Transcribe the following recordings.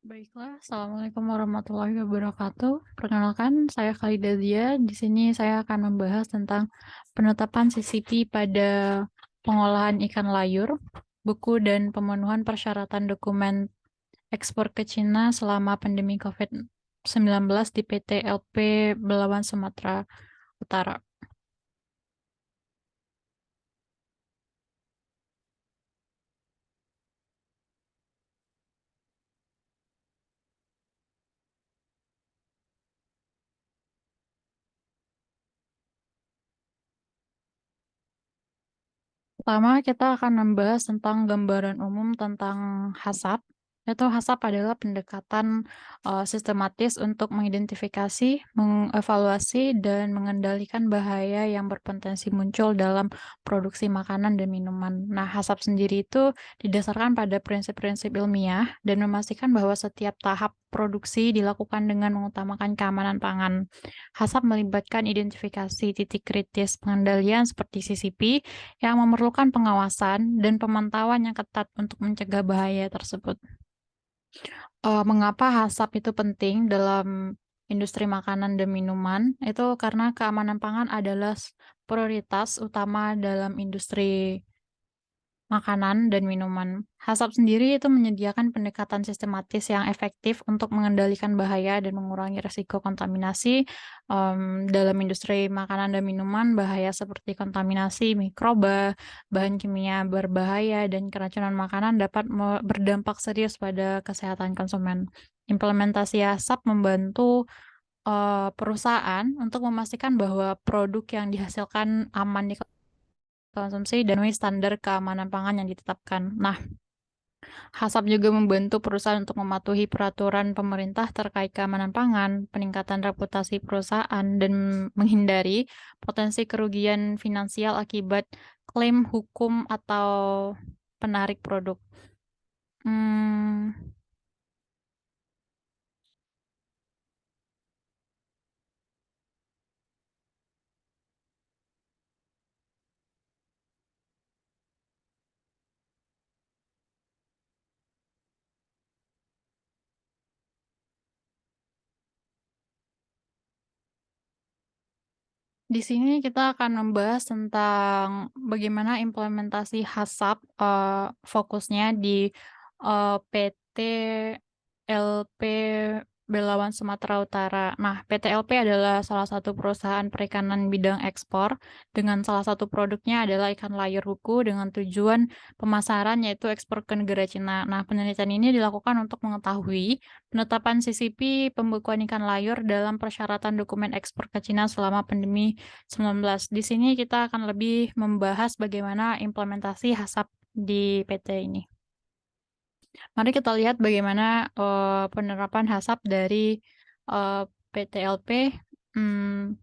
Baiklah, Assalamualaikum warahmatullahi wabarakatuh. Perkenalkan, saya Khalida Zia. Di sini saya akan membahas tentang penetapan CCP pada pengolahan ikan layur, buku dan pemenuhan persyaratan dokumen ekspor ke Cina selama pandemi COVID-19 di PT LP Belawan Sumatera Utara. Pertama, kita akan membahas tentang gambaran umum tentang HACCP. Itu HACCP adalah pendekatan sistematis untuk mengidentifikasi, mengevaluasi, dan mengendalikan bahaya yang berpotensi muncul dalam produksi makanan dan minuman. Nah, HACCP sendiri itu didasarkan pada prinsip-prinsip ilmiah dan memastikan bahwa setiap tahap produksi dilakukan dengan mengutamakan keamanan pangan. HACCP melibatkan identifikasi titik kritis pengendalian seperti CCP, yang memerlukan pengawasan dan pemantauan yang ketat untuk mencegah bahaya tersebut. Mengapa HACCP itu penting dalam industri makanan dan minuman? Itu karena keamanan pangan adalah prioritas utama dalam industri makanan dan minuman. HACCP sendiri itu menyediakan pendekatan sistematis yang efektif untuk mengendalikan bahaya dan mengurangi risiko kontaminasi dalam industri makanan dan minuman. Bahaya seperti kontaminasi mikroba, bahan kimia berbahaya, dan keracunan makanan dapat berdampak serius pada kesehatan konsumen. Implementasi HACCP membantu perusahaan untuk memastikan bahwa produk yang dihasilkan aman dikonsumsi dan memenuhi standar keamanan pangan yang ditetapkan. Nah, HACCP juga membantu perusahaan untuk mematuhi peraturan pemerintah terkait keamanan pangan, peningkatan reputasi perusahaan, dan menghindari potensi kerugian finansial akibat klaim hukum atau penarik produk. Hmm, Di sini kita akan membahas tentang bagaimana implementasi HACCP fokusnya di PT LP Belawan Sumatera Utara. Nah, PT LP adalah salah satu perusahaan perikanan bidang ekspor dengan salah satu produknya adalah ikan layur buku dengan tujuan pemasaran yaitu ekspor ke negara Cina. Nah, penelitian ini dilakukan untuk mengetahui penetapan CCP pembekuan ikan layur dalam persyaratan dokumen ekspor ke Cina selama pandemi 19. Di sini kita akan lebih membahas bagaimana implementasi HACCP di PT ini. Mari kita lihat bagaimana penerapan HACCP dari PT LP. Hmm,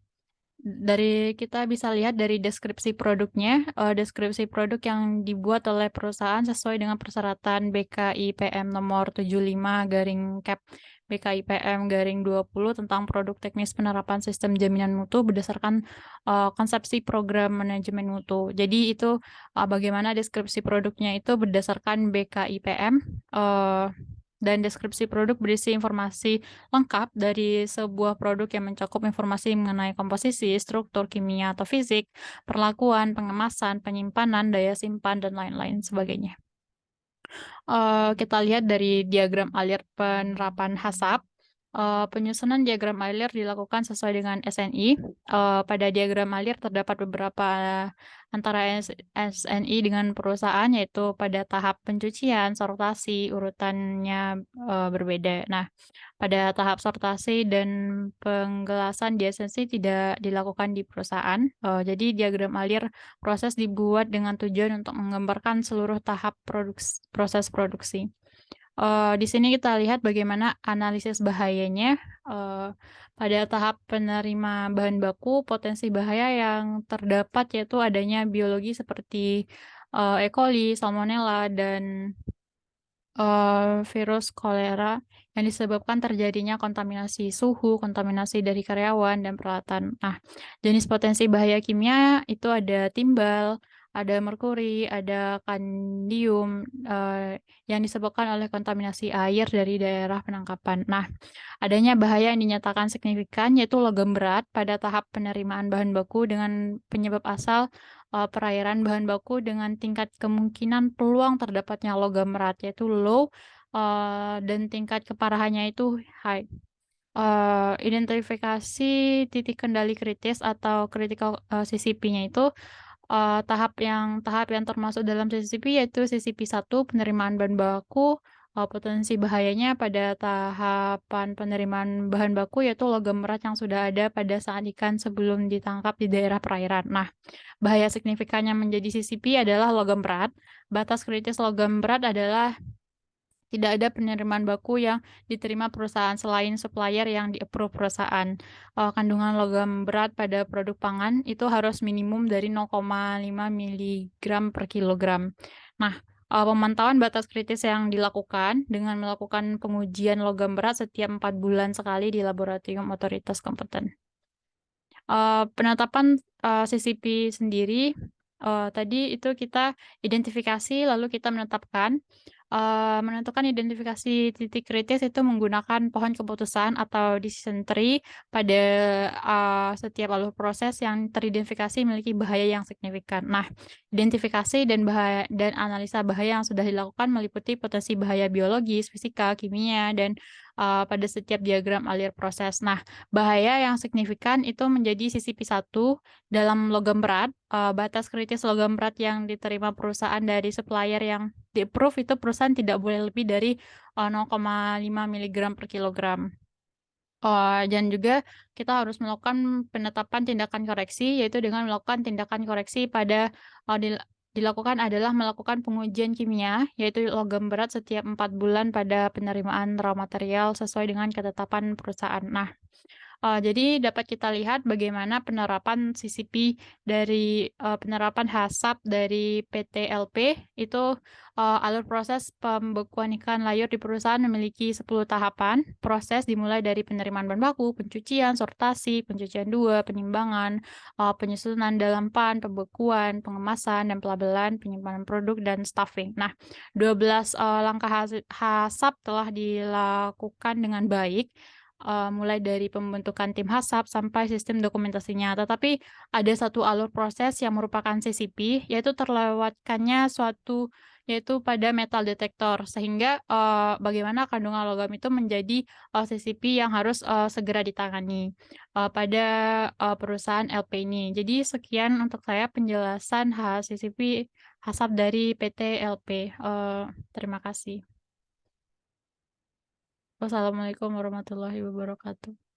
kita bisa lihat dari deskripsi produknya, deskripsi produk yang dibuat oleh perusahaan sesuai dengan persyaratan BKIPM nomor 75 garing Cap BKIPM garing 20 tentang produk teknis penerapan sistem jaminan mutu berdasarkan konsepsi program manajemen mutu. Jadi itu bagaimana deskripsi produknya itu berdasarkan BKIPM dan deskripsi produk berisi informasi lengkap dari sebuah produk yang mencakup informasi mengenai komposisi, struktur kimia atau fisik, perlakuan, pengemasan, penyimpanan, daya simpan, dan lain-lain sebagainya. Kita lihat dari diagram alir penerapan HACCP. Penyusunan diagram alir dilakukan sesuai dengan SNI. Pada diagram alir terdapat beberapa antara SNI dengan perusahaan, yaitu pada tahap pencucian, sortasi, urutannya berbeda. Nah, pada tahap sortasi dan penggelasan di esensi tidak dilakukan di perusahaan. Jadi diagram alir proses dibuat dengan tujuan untuk menggambarkan seluruh tahap proses produksi. Di sini kita lihat bagaimana analisis bahayanya. Pada tahap penerima bahan baku, potensi bahaya yang terdapat yaitu adanya biologi seperti E. coli, salmonella, dan virus kolera yang disebabkan terjadinya kontaminasi suhu, kontaminasi dari karyawan, dan peralatan. Nah, jenis potensi bahaya kimia itu ada timbal, ada merkuri, ada kandium, yang disebabkan oleh kontaminasi air dari daerah penangkapan. Nah, adanya bahaya yang dinyatakan signifikan yaitu logam berat pada tahap penerimaan bahan baku dengan penyebab asal, perairan bahan baku dengan tingkat kemungkinan peluang terdapatnya logam berat yaitu low, dan tingkat keparahannya itu high. Identifikasi titik kendali kritis atau critical, CCP-nya itu, tahap yang termasuk dalam CCP yaitu CCP 1 penerimaan bahan baku, potensi bahayanya pada tahapan penerimaan bahan baku yaitu logam berat yang sudah ada pada saat ikan sebelum ditangkap di daerah perairan. Nah, bahaya signifikannya menjadi CCP adalah logam berat. Batas kritis logam berat adalah tidak ada penerimaan baku yang diterima perusahaan selain supplier yang di-approve perusahaan. Kandungan logam berat pada produk pangan itu harus minimum dari 0,5 miligram per kilogram. Nah, pemantauan batas kritis yang dilakukan dengan melakukan pengujian logam berat setiap 4 bulan sekali di laboratorium otoritas kompeten. Penetapan, CCP sendiri, tadi itu kita identifikasi lalu kita menetapkan, menentukan identifikasi titik kritis itu menggunakan pohon keputusan atau decision tree pada, setiap alur proses yang teridentifikasi memiliki bahaya yang signifikan. Nah, identifikasi dan analisa bahaya yang sudah dilakukan meliputi potensi bahaya biologis, fisika, kimia, dan, pada setiap diagram alir proses. Nah, bahaya yang signifikan itu menjadi CCP 1 dalam logam berat, batas kritis logam berat yang diterima perusahaan dari supplier yang di-approve itu perusahaan tidak boleh lebih dari, 0,5 miligram per kilogram. Dan juga kita harus melakukan penetapan tindakan koreksi, yaitu dengan melakukan tindakan koreksi pada, dilakukan adalah melakukan pengujian kimia, yaitu logam berat setiap 4 bulan pada penerimaan raw material sesuai dengan ketetapan perusahaan. Nah, jadi dapat kita lihat bagaimana penerapan CCP dari, penerapan HACCP dari PT LP itu, alur proses pembekuan ikan layur di perusahaan memiliki 10 tahapan. Proses dimulai dari penerimaan bahan baku, pencucian, sortasi, pencucian 2, penimbangan, penyusunan dalam pan, pembekuan, pengemasan dan pelabelan, penyimpanan produk, dan stuffing. Nah, 12, langkah HACCP telah dilakukan dengan baik, mulai dari pembentukan tim HACCP sampai sistem dokumentasinya. Tetapi ada satu alur proses yang merupakan CCP, yaitu terlewatkannya yaitu pada metal detektor, sehingga, bagaimana kandungan logam itu menjadi, CCP yang harus, segera ditangani, pada, perusahaan LP ini. Jadi sekian untuk saya penjelasan CCP HACCP dari PT LP, terima kasih. Wassalamualaikum warahmatullahi wabarakatuh.